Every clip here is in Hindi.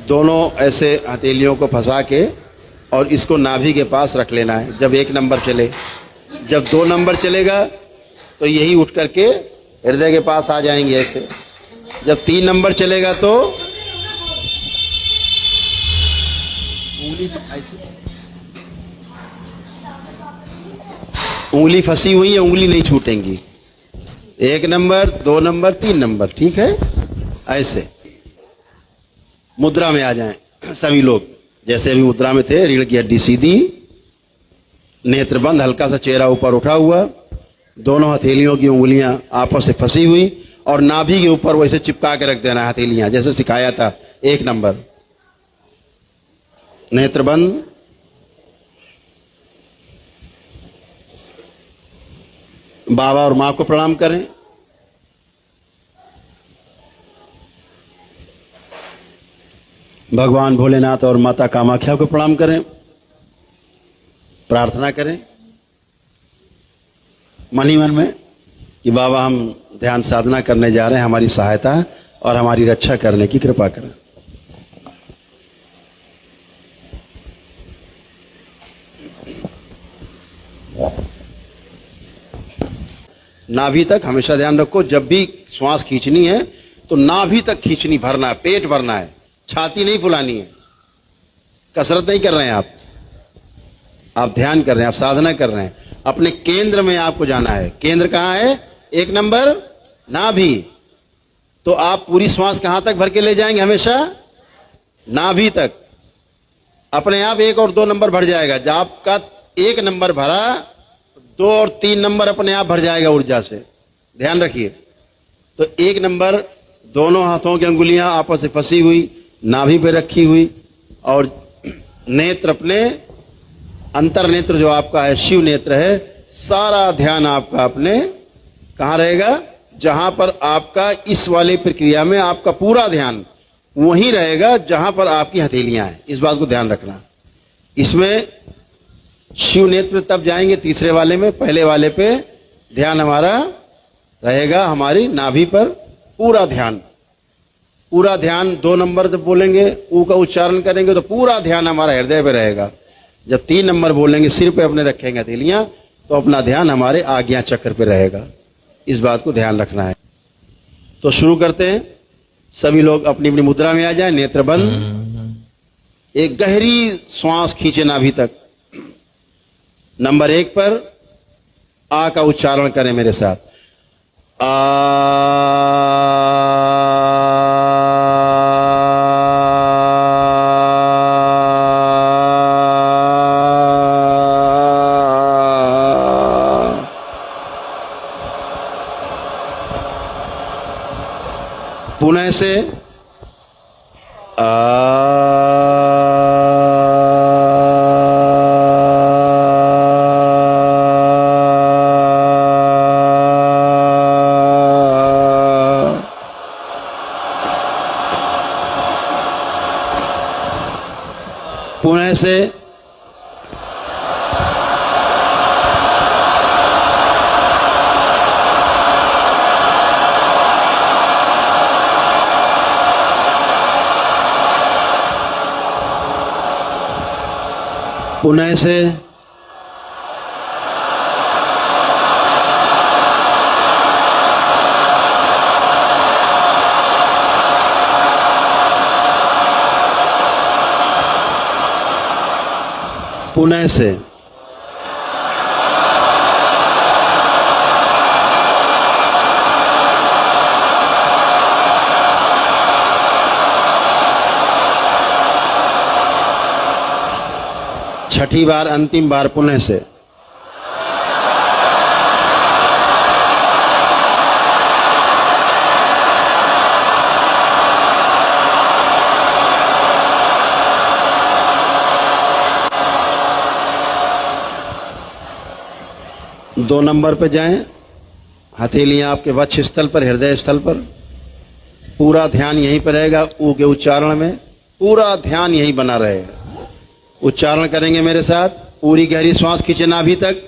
दोनों ऐसे हथेलियों को फंसा के और इसको नाभि के पास रख लेना है। जब 1 नंबर चले, जब 2 नंबर चलेगा तो यही उठ करके हृदय के पास आ जाएंगे ऐसे। जब 3 नंबर चलेगा तो उंगली फंसी हुई है, उंगली नहीं छूटेंगी। 1 नंबर, 2 नंबर, 3 नंबर, ठीक है। ऐसे मुद्रा में आ जाएं सभी लोग, जैसे अभी मुद्रा में थे। रीढ़ की हड्डी सीधी, नेत्र बंद, हल्का सा चेहरा ऊपर उठा हुआ, दोनों हथेलियों की उंगलियां आपस से फंसी हुई और नाभि के ऊपर वैसे चिपका के रख देना है हथेलियां, जैसे सिखाया था 1 नंबर। नेत्र बंद, बाबा और मां को प्रणाम करें। भगवान भोलेनाथ और माता कामाख्या को प्रणाम करें। प्रार्थना करें मन ही मन में कि बाबा हम ध्यान साधना करने जा रहे हैं, हमारी सहायता और हमारी रक्षा करने की कृपा करें। नाभि तक हमेशा ध्यान रखो, जब भी श्वास खींचनी है तो नाभि तक खींचनी, भरना है, पेट भरना है, छाती नहीं फुलानी है। कसरत नहीं कर रहे हैं आप ध्यान कर रहे हैं, आप साधना कर रहे हैं। अपने केंद्र में आपको जाना है। केंद्र कहाँ है? 1 नंबर नाभि। तो आप पूरी श्वास कहां तक भर के ले जाएंगे? हमेशा नाभि तक। अपने आप 1 और 2 नंबर भर जाएगा। जब आपका 1 नंबर भरा, 2 और 3 नंबर अपने आप भर जाएगा ऊर्जा से। ध्यान रखिए। तो 1 नंबर, दोनों हाथों की अंगुलियां आपस से फंसी हुई, नाभि पे रखी हुई, और नेत्र अपने अंतर नेत्र जो आपका है, शिव नेत्र है, सारा ध्यान आपका अपने कहाँ रहेगा? जहां पर आपका इस वाली प्रक्रिया में आपका पूरा ध्यान वहीं रहेगा जहां पर आपकी हथेलियां हैं। इस बात को ध्यान रखना। इसमें शिव नेत्र तब जाएंगे तीसरे वाले में, पहले वाले पे ध्यान हमारा रहेगा हमारी नाभि पर। पूरा ध्यान 2 नंबर जब बोलेंगे ऊ का उच्चारण करेंगे तो पूरा ध्यान हमारा हृदय पे रहेगा। जब 3 नंबर बोलेंगे सिर पे अपने रखेंगे हथेलियां, तो अपना ध्यान हमारे आज्ञा चक्र पे रहेगा। इस बात को ध्यान रखना है। तो शुरू करते हैं। सभी लोग अपनी अपनी मुद्रा में आ जाएं, नेत्र बंद, एक गहरी श्वास खींचे नाभि तक। नंबर 1 पर आ का उच्चारण करें मेरे साथ। पुनः से पुनः से पुनः से पुनः से छठी बार, अंतिम बार पुनः से। दो नंबर पे जाएं, हथेलियां आपके वक्ष स्थल पर, हृदय स्थल पर। पूरा ध्यान यहीं पर रहेगा। ऊ के उच्चारण में पूरा ध्यान यहीं बना रहेगा। उच्चारण करेंगे मेरे साथ। पूरी गहरी श्वास खींचे नाभि तक।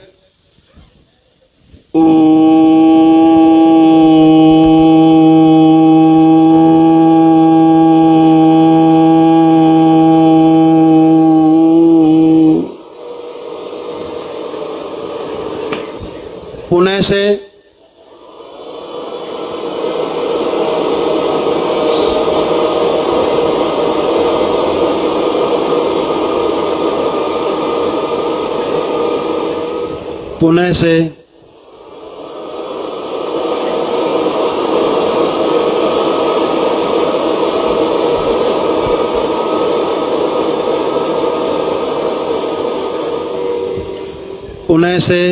पुनः से पुनः से पुनः से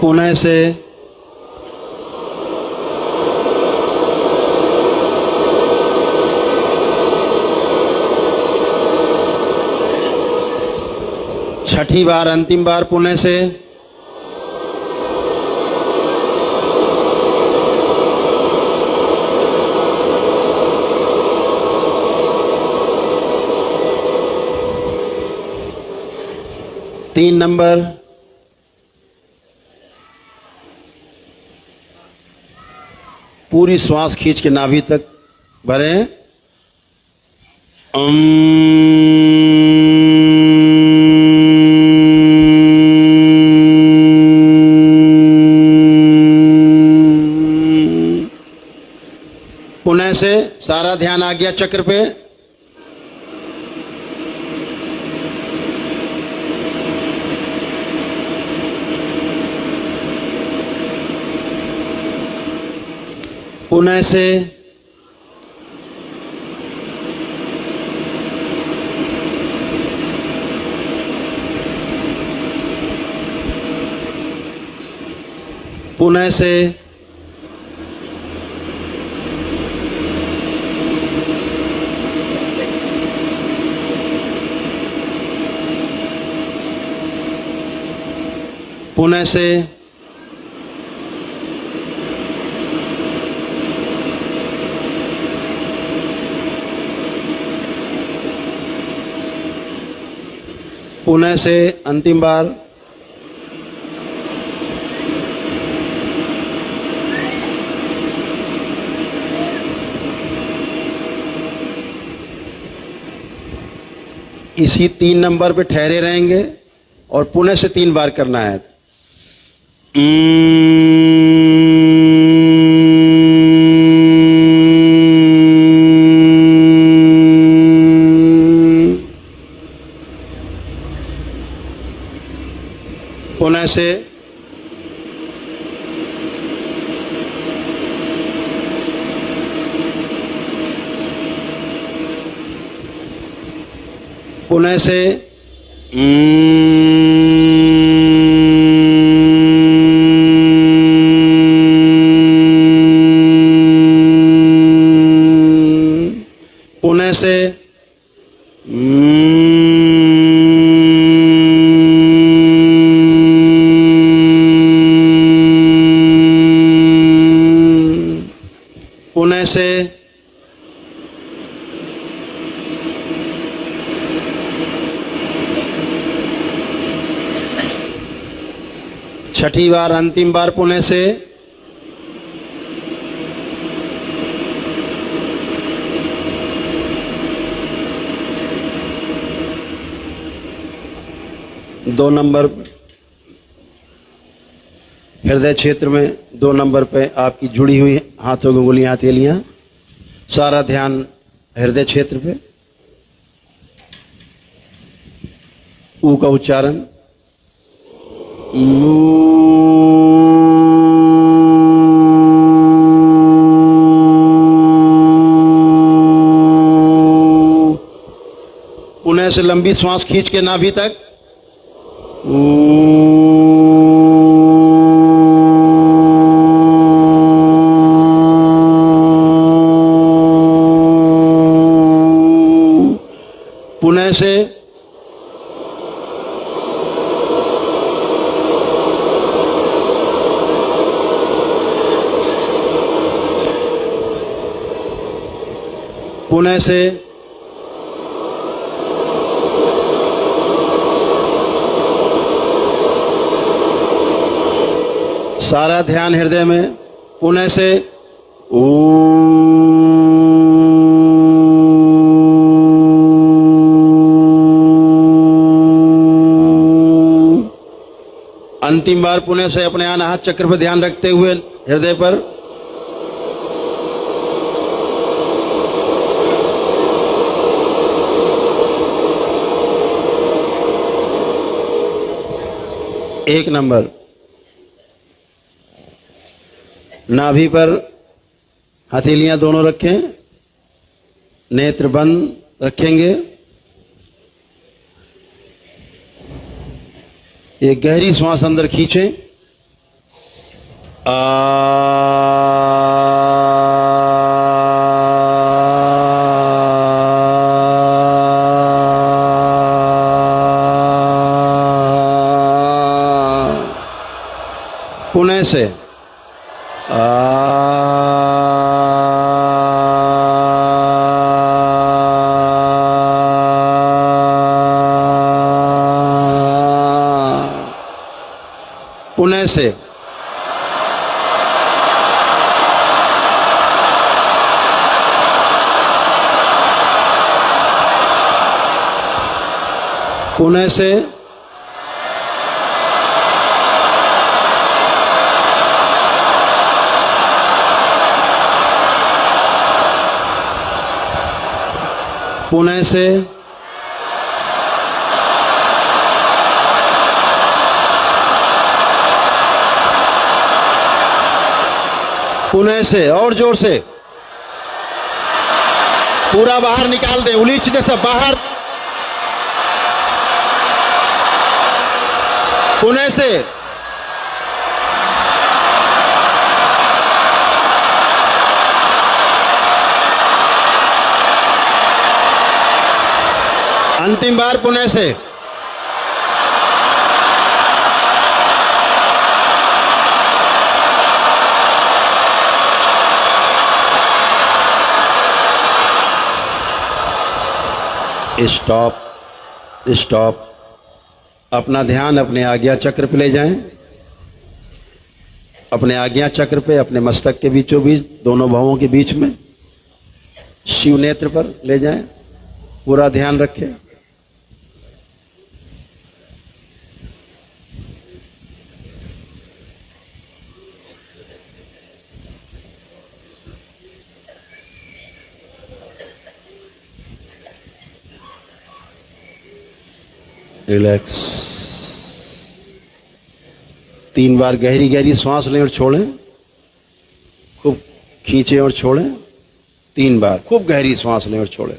पुनः से छठी बार अंतिम बार पुनः से तीन नंबर पूरी श्वास खींच के नाभि तक भरें। पुनः से सारा ध्यान आज्ञा चक्र पे। पुनः से पुनः से पुनः से पुनः से अंतिम बार। इसी 3 नंबर पे ठहरे रहेंगे और पुनः से 3 बार करना है। पुनः से पुनः से पुनः से पुनः से छठी बार अंतिम बार पुनः से। दो नंबर हृदय क्षेत्र में 2 नंबर पे आपकी जुड़ी हुई हाथों की उंगलियां हथेलियां। सारा ध्यान हृदय क्षेत्र पे। ऊ का उच्चारण पुनः से लंबी श्वास खींच के नाभि तक। पुनः से पुनः से सारा ध्यान हृदय में। पुनः से अंतिम बार पुण्य से अपने अनाहत चक्र पर ध्यान रखते हुए हृदय पर एक नंबर नाभि पर हथेलियां दोनों रखें, नेत्र बंद रखेंगे। एक गहरी श्वास अंदर खींचें। पुणे से पुणे से पुणे से पुणे से पुणे से और जोर से पूरा बाहर निकाल दे, उलीच दे सब बाहर। पुणे से अंतिम बार पुणे से स्टॉप स्टॉप। अपना ध्यान अपने आज्ञा चक्र पे ले जाएं, अपने आज्ञा चक्र पे, अपने मस्तक के बीचों बीच, दोनों भवों के बीच में शिव नेत्र पर ले जाएं। पूरा ध्यान रखें। रिलैक्स। 3 बार गहरी गहरी सांस लें और छोड़ें। खूब खींचें और छोड़ें। 3 बार खूब गहरी सांस लें और छोड़ें।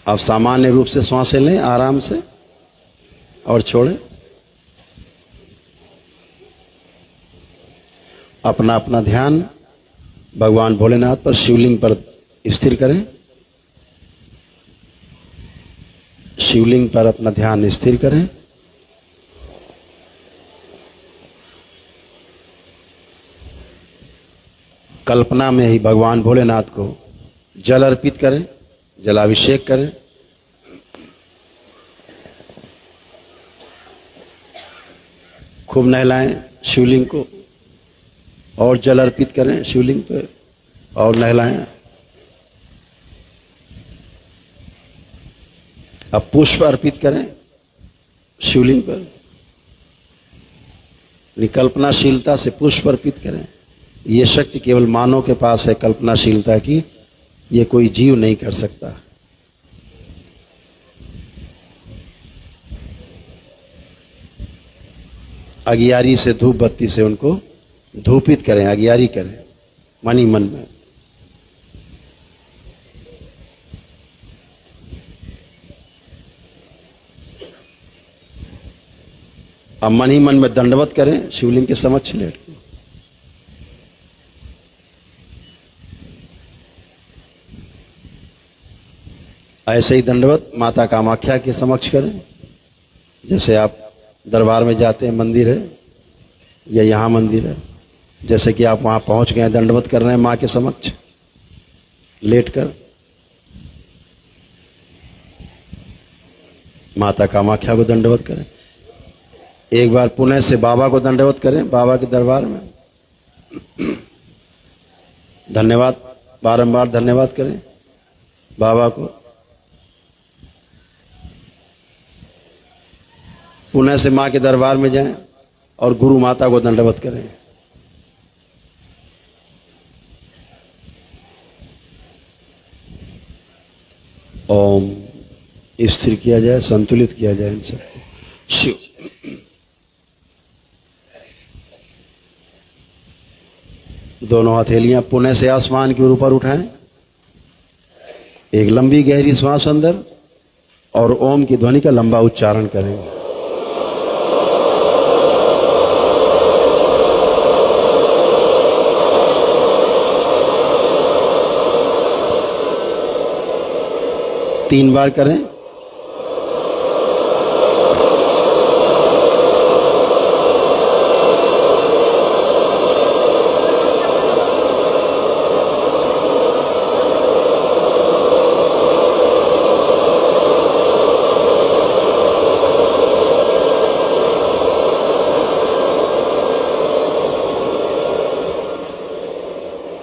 आप सामान्य रूप से सांसें लें आराम से और छोड़ें। अपना अपना ध्यान भगवान भोलेनाथ पर, शिवलिंग पर स्थिर करें। शिवलिंग पर अपना ध्यान स्थिर करें। कल्पना में ही भगवान भोलेनाथ को जल अर्पित करें, जलाभिषेक करें। खूब नहलाएं शिवलिंग को और जल अर्पित करें शिवलिंग पे और नहलाएं। अब पुष्प अर्पित करें शिवलिंग पर। कल्पनाशीलता से पुष्प अर्पित करें। ये शक्ति केवल मानव के पास है, कल्पनाशीलता की। ये कोई जीव नहीं कर सकता। अगियारी से, धूप बत्ती से उनको धूपित करें, अगियारी करें मन ही मन में। अब मन ही मन में दंडवत करें शिवलिंग के समक्ष लेट के। ऐसे ही दंडवत माता कामाख्या के समक्ष करें। जैसे आप दरबार में जाते हैं, मंदिर है या यहाँ मंदिर है, जैसे कि आप वहां पहुंच गए, दंडवत कर रहे हैं माँ के समक्ष लेटकर। माता कामाख्या को दंडवत करें। एक बार पुणे से बाबा को दंडवत करें, बाबा के दरबार में। धन्यवाद, बारंबार धन्यवाद करें बाबा को। पुनः से मां के दरबार में जाएं और गुरु माता को दंडवत करें। ओम। स्थिर किया जाए, संतुलित किया जाए इन सबको। शिव। दोनों हथेलियां पुनः से आसमान के ऊपर उठाएं। एक लंबी गहरी श्वास अंदर और ओम की ध्वनि का लंबा उच्चारण करेंगे। तीन बार करें।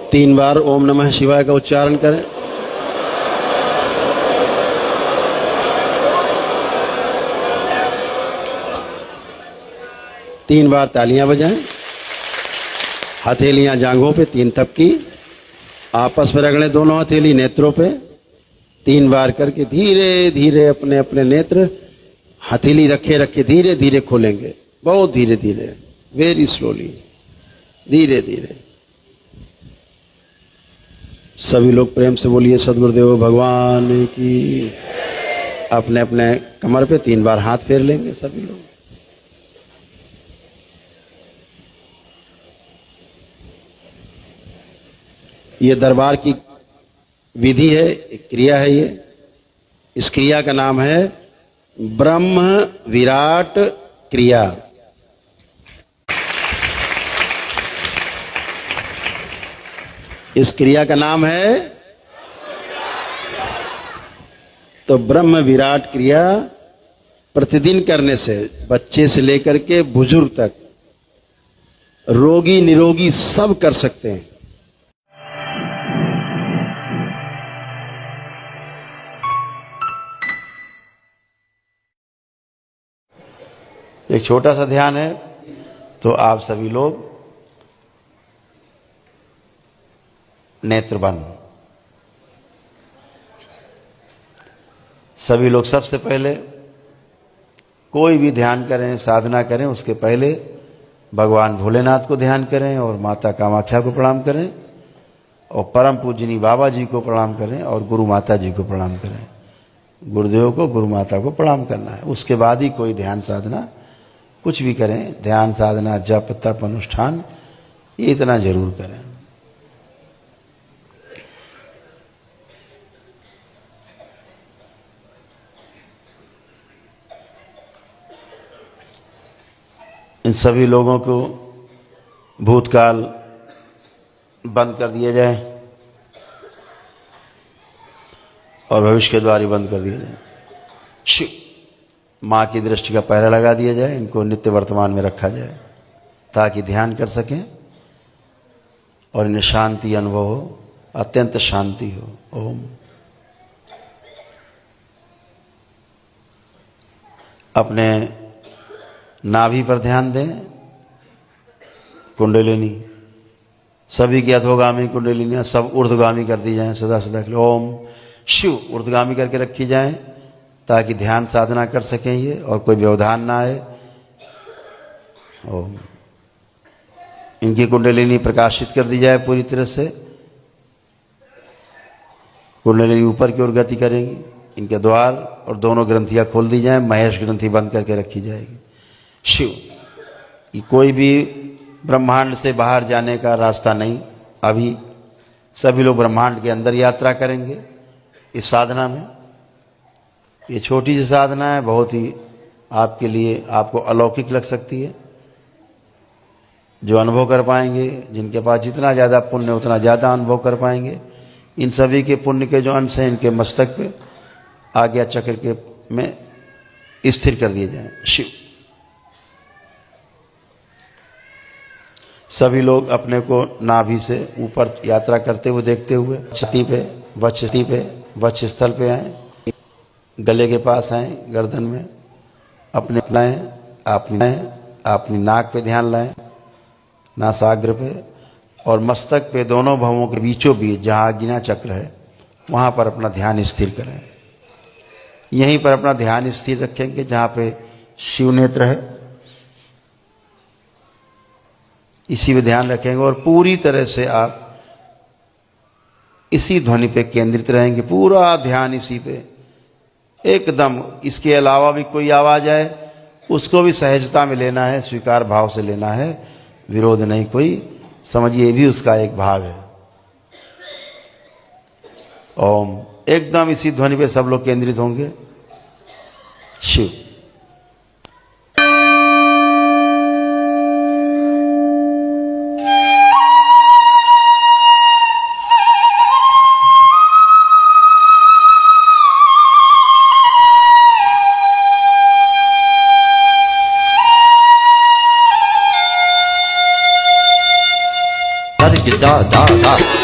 तीन बार ओम नमः शिवाय का उच्चारण करें। तीन बार तालियां बजाएं। हथेलियां जांघों पे, तीन थपकी आपस में रगड़ें, दोनों हथेली नेत्रों पे। तीन बार करके धीरे धीरे अपने अपने नेत्र हथेली रखे रखे धीरे धीरे खोलेंगे, बहुत धीरे धीरे, वेरी स्लोली, धीरे धीरे। सभी लोग प्रेम से बोलिए सद्गुरुदेव भगवान की। अपने अपने कमर पे तीन बार हाथ फेर लेंगे सभी लोग। ये दरबार की विधि है, एक क्रिया है। ये इस क्रिया का नाम है ब्रह्म विराट क्रिया। इस क्रिया का नाम है तो ब्रह्म विराट क्रिया प्रतिदिन करने से बच्चे से लेकर के बुजुर्ग तक, रोगी निरोगी सब कर सकते हैं। एक छोटा सा ध्यान है, तो आप सभी लोग नेत्र बंद। सभी लोग सबसे पहले कोई भी ध्यान करें, साधना करें, उसके पहले भगवान भोलेनाथ को ध्यान करें और माता कामाख्या को प्रणाम करें और परम पूजनी बाबा जी को प्रणाम करें और गुरु माता जी को प्रणाम करें। गुरुदेव को, गुरु माता को प्रणाम करना है। उसके बाद ही कोई ध्यान साधना कुछ भी करें। ध्यान साधना, जप तप अनुष्ठान, ये इतना जरूर करें। इन सभी लोगों को भूतकाल बंद कर दिया जाए और भविष्य के द्वार बंद कर दिया जाए। शिव। माँ की दृष्टि का पहरा लगा दिया जाए। इनको नित्य वर्तमान में रखा जाए ताकि ध्यान कर सकें और इन्हें शांति अनुभव हो, अत्यंत शांति हो। ओम। अपने नाभि पर ध्यान दें। कुंडलिनी, सभी की अधोगामी कुंडलिनियां सब ऊर्ध्वगामी कर दी जाएं सदा सदा के लिए। ओम। शिव। ऊर्ध्वगामी करके रखी जाएं ताकि ध्यान साधना कर सकें ये और कोई व्यवधान ना आए। ओम। इनकी कुंडलिनी प्रकाशित कर दी जाए पूरी तरह से। कुंडलिनी ऊपर की ओर गति करेंगी। इनके द्वार और दोनों ग्रंथियां खोल दी जाएं। महेश ग्रंथि बंद करके रखी जाएगी। शिव। कि कोई भी ब्रह्मांड से बाहर जाने का रास्ता नहीं। अभी सभी लोग ब्रह्मांड के अंदर यात्रा करेंगे इस साधना में। ये छोटी सी साधना है, बहुत ही आपके लिए, आपको अलौकिक लग सकती है। जो अनुभव कर पाएंगे, जिनके पास जितना ज़्यादा पुण्य उतना ज़्यादा अनुभव कर पाएंगे। इन सभी के पुण्य के जो अंश हैं इनके मस्तक पे आज्ञा चक्र के में स्थिर कर दिए जाएं। शिव। सभी लोग अपने को नाभि से ऊपर यात्रा करते हुए देखते हुए छाती पे वक्ष स्थल पे आए, गले के पास आए, गर्दन में अपने लाएं, अपनी नाक पे ध्यान लाएं, नासाग्र पे और मस्तक पे, दोनों भवों के बीचों बीच जहाँ आज्ञा चक्र है वहाँ पर अपना ध्यान स्थिर करें। यहीं पर अपना ध्यान स्थिर रखेंगे जहाँ पे शिव नेत्र है, इसी पे ध्यान रखेंगे और पूरी तरह से आप इसी ध्वनि पे केंद्रित रहेंगे, पूरा ध्यान इसी पे एकदम। इसके अलावा भी कोई आवाज आए उसको भी सहजता में लेना है, स्वीकार भाव से लेना है, विरोध नहीं कोई, समझिए ये भी उसका एक भाग है। ओम, एकदम इसी ध्वनि पे सब लोग केंद्रित होंगे। Shiv. da da da da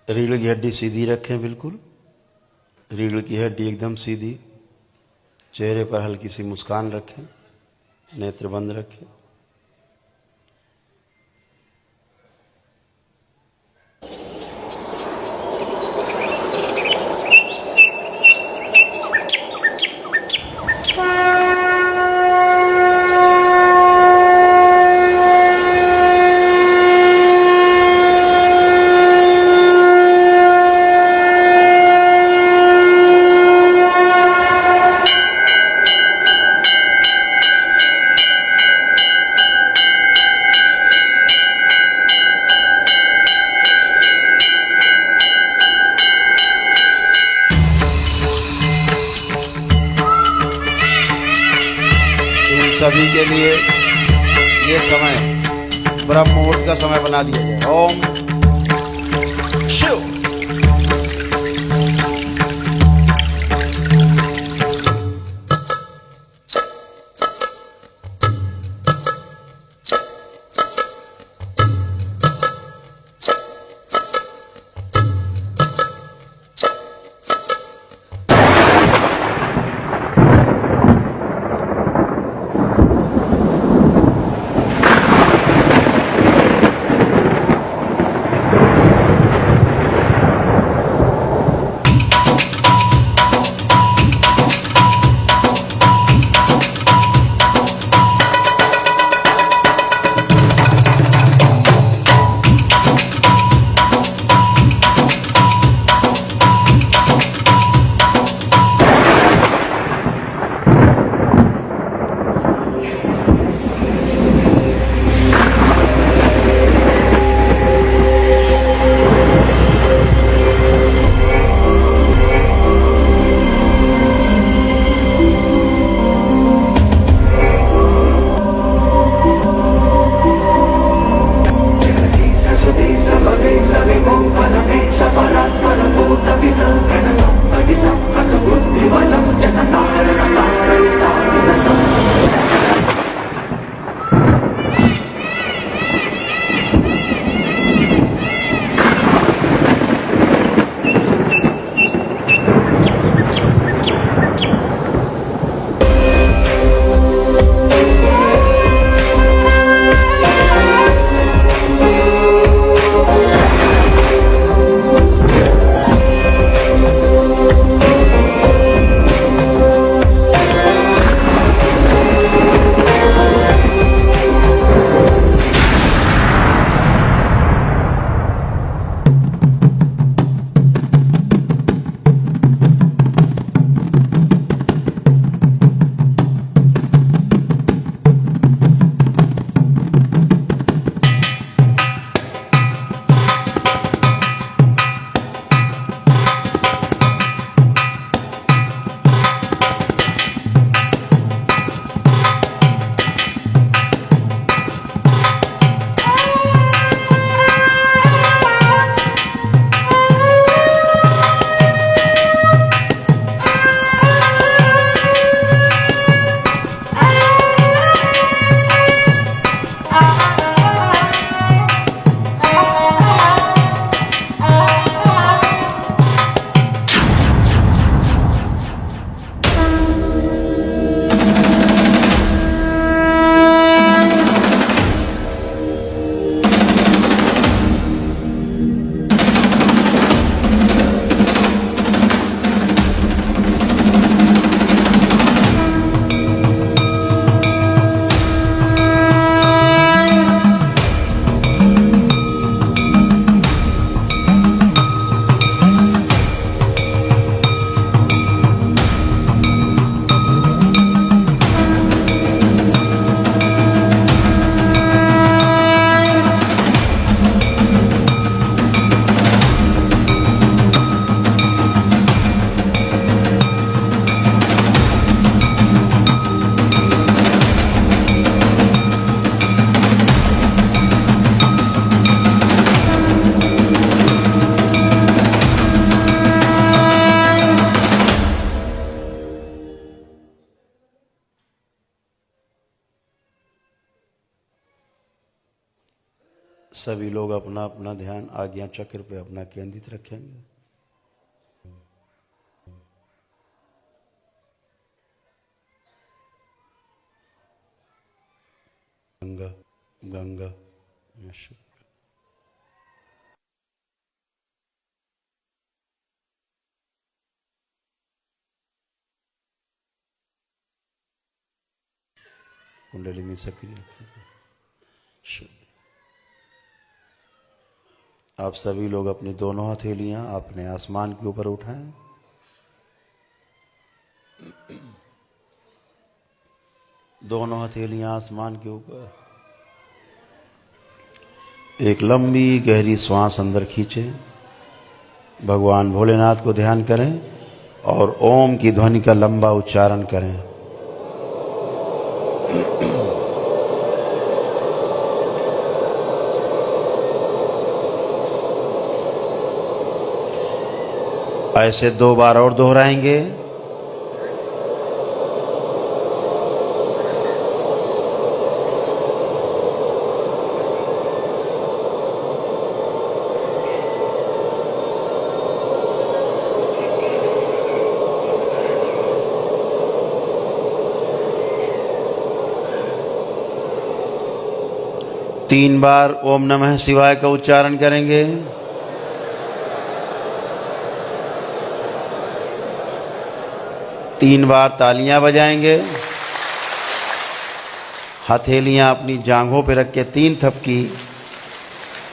रीढ़ की हड्डी सीधी रखें, बिल्कुल रीढ़ की हड्डी एकदम सीधी। चेहरे पर हल्की सी मुस्कान रखें, नेत्र बंद रखें। सभी के लिए ये समय ब्रह्म मुहूर्त का समय बना दिया जाए। ओम शिव। सभी लोग अपना अपना ध्यान आज्ञा चक्र पे अपना केंद्रित रखेंगे। गंगा गंगा कुंडलिनी सक्रिय रखेंगे। आप सभी लोग अपनी दोनों हथेलियां अपने आसमान के ऊपर उठाएं। दोनों हथेलियां आसमान के ऊपर। एक लंबी गहरी श्वास अंदर खींचें। भगवान भोलेनाथ को ध्यान करें और ओम की ध्वनि का लंबा उच्चारण करें। ऐसे 2 बार और दोहराएंगे। तीन बार ओम नमः शिवाय का उच्चारण करेंगे। तीन बार तालियां बजाएंगे। हथेलियां अपनी जांघों पे रख के 3 थपकी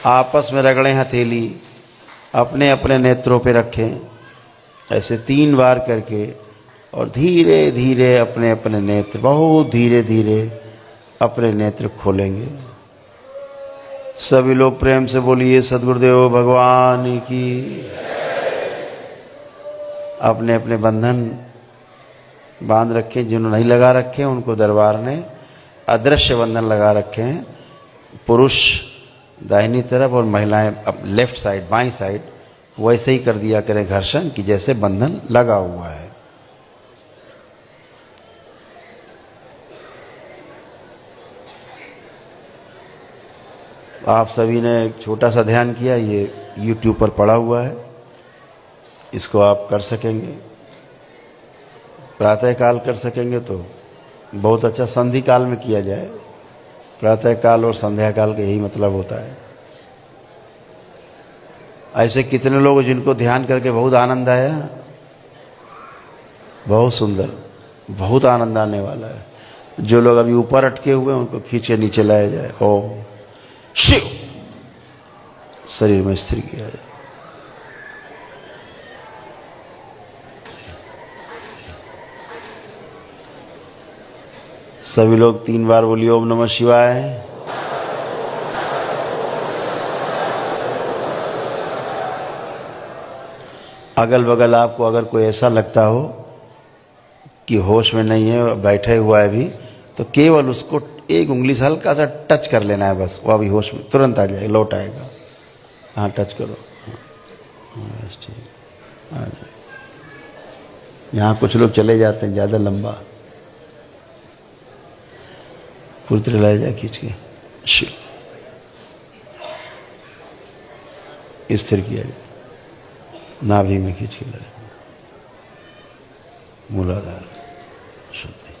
आपस में रगड़ें। हथेली अपने अपने नेत्रों पे रखें। ऐसे 3 बार करके और धीरे धीरे अपने अपने नेत्र, बहुत धीरे धीरे अपने नेत्र खोलेंगे। सभी लोग प्रेम से बोलिए सद्गुरुदेव भगवान की। अपने अपने बंधन बांध रखे। जिन्होंने नहीं लगा रखे उनको दरबार ने अदृश्य बंधन लगा रखे हैं। पुरुष दाहिनी तरफ और महिलाएं लेफ्ट साइड, बाईं साइड। वैसे ही कर दिया करें घर्षण कि जैसे बंधन लगा हुआ है। आप सभी ने एक छोटा सा ध्यान किया, ये YouTube पर पड़ा हुआ है, इसको आप कर सकेंगे। प्रातः काल कर सकेंगे तो बहुत अच्छा। संधि काल में किया जाए। प्रातः काल और संध्या काल का यही मतलब होता है। ऐसे कितने लोग जिनको ध्यान करके बहुत आनंद आया। बहुत सुंदर, बहुत आनंद आने वाला है। जो लोग अभी ऊपर अटके हुए हैं उनको खींचे नीचे लाया जाए। ओम शिव, शरीर में स्थिर किया जाए। सभी लोग 3 बार बोलिए ओम नमः शिवाय। अगल बगल आपको अगर कोई ऐसा लगता हो कि होश में नहीं है, बैठे हुआ है भी, तो केवल उसको 1 उंगली से हल्का सा टच कर लेना है बस। वो अभी होश में तुरंत आ जाएगा, लौट आएगा। हाँ टच करो। बस ठीक, आ जाए। यहाँ कुछ लोग चले जाते हैं ज़्यादा लंबा। पूरी लाया जाए खींच के। शिव, स्थिर किया जाए। नाभि में खींच के लाए। मूलाधार शुद्धि।